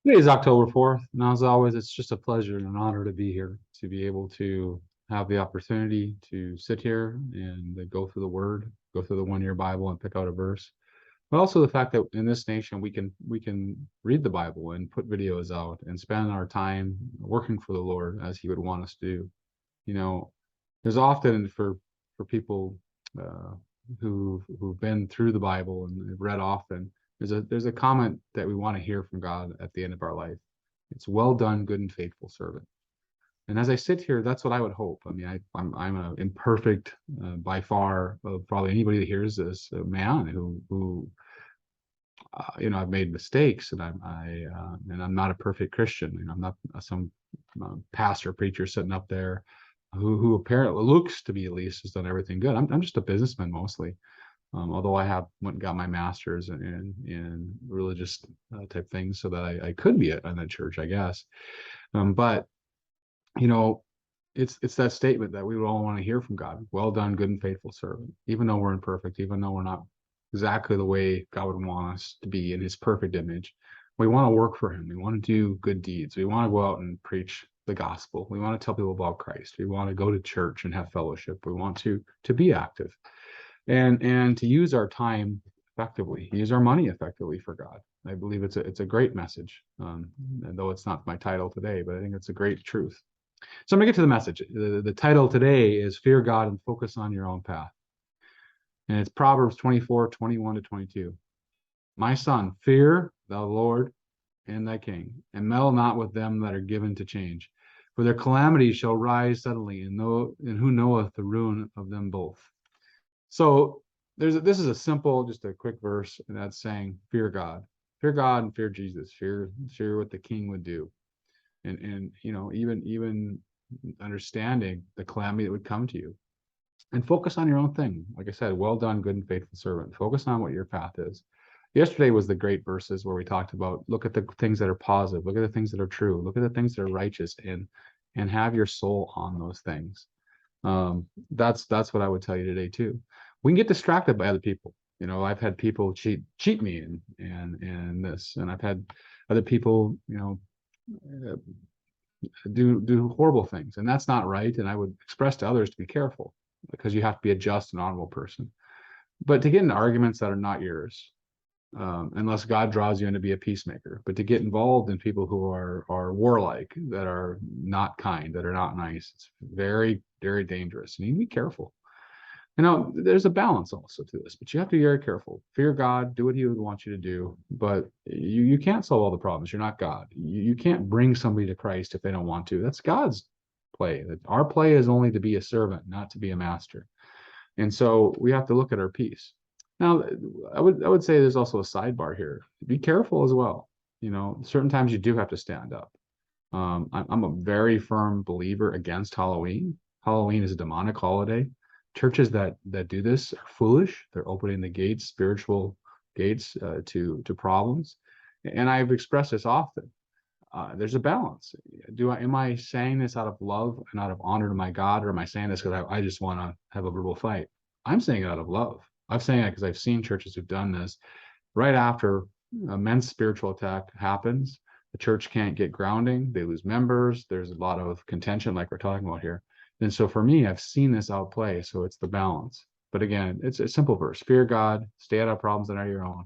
Today is October 4th, and as always, it's just a pleasure and an honor to be here, to be able to have the opportunity to sit here and go through the Word, go through the one-year Bible, and pick out a verse. But also the fact that in this nation we can read the Bible and put videos out and spend our time working for the Lord as He would want us to do. You know, there's often for people uh, who've been through the Bible and have read often. There's a comment that we want to hear from God at the end of our life. It's well done, good and faithful servant. And as I sit here, that's what I would hope. I mean, I'm a imperfect by far of probably anybody that hears this man who I've made mistakes, and I'm not a perfect Christian. I'm not some pastor preacher sitting up there who apparently looks to be, at least, has done everything good. I'm just a businessman mostly. Although I have went and got my master's in religious type things so that I could be in a church, I guess. But you know, it's that statement that we would all want to hear from God. Well done, good and faithful servant. Even though we're imperfect, even though we're not exactly the way God would want us to be in His perfect image, we want to work for Him. We want to do good deeds. We want to go out and preach the gospel. We want to tell people about Christ. We want to go to church and have fellowship. We want to be active and to use our time effectively, use our money effectively for God. I believe it's a great message, and though it's not my title today, but I think it's a great truth. So I'm gonna get to the message. The title today is Fear God and Focus on Your Own Path. And it's Proverbs 24:21-22. My son, fear the Lord and thy king, and meddle not with them that are given to change. For their calamity shall rise suddenly, and who knoweth the ruin of them both. So this is a simple, just a quick verse, and that's saying fear God and fear Jesus, fear what the King would do, and even understanding the calamity that would come to you, and focus on your own thing. Like I said, well done, good and faithful servant. Focus on what your path is. Yesterday was the great verses where we talked about look at the things that are positive, look at the things that are true, look at the things that are righteous, and have your soul on those things. That's what I would tell you today too. We can get distracted by other people. I've had people cheat me and this, and I've had other people, uh, do horrible things, and that's not right. And I would express to others to be careful because you have to be a just and honorable person. But to get into arguments that are not yours, unless God draws you in to be a peacemaker, but to get involved in people who are warlike, that are not kind, that are not nice, it's very, very dangerous. And you need to be careful. There's a balance also to this, but you have to be very careful. Fear God, do what He would want you to do, but you can't solve all the problems. You're not God. You can't bring somebody to Christ if they don't want to. That's God's play. Our play is only to be a servant, not to be a master. And so we have to look at our peace. Now, I would say there's also a sidebar here. Be careful as well. Certain times you do have to stand up. I'm a very firm believer against Halloween. Halloween is a demonic holiday. Churches that do this are foolish. They're opening the gates, spiritual gates, to problems. And I've expressed this often. There's a balance. Am I saying this out of love and out of honor to my God, or am I saying this because I just want to have a verbal fight? I'm saying it out of love. I'm saying it because I've seen churches who've done this right after a men's spiritual attack happens. The church can't get grounding. They lose members. There's a lot of contention, like we're talking about here. And so for me, I've seen this outplay. So it's the balance. But again, it's a simple verse: fear God, stay out of problems that are your own,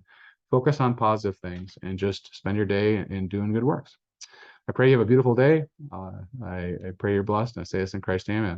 focus on positive things, and just spend your day in doing good works. I pray you have a beautiful day. I pray you're blessed, and I say this in Christ's name, amen.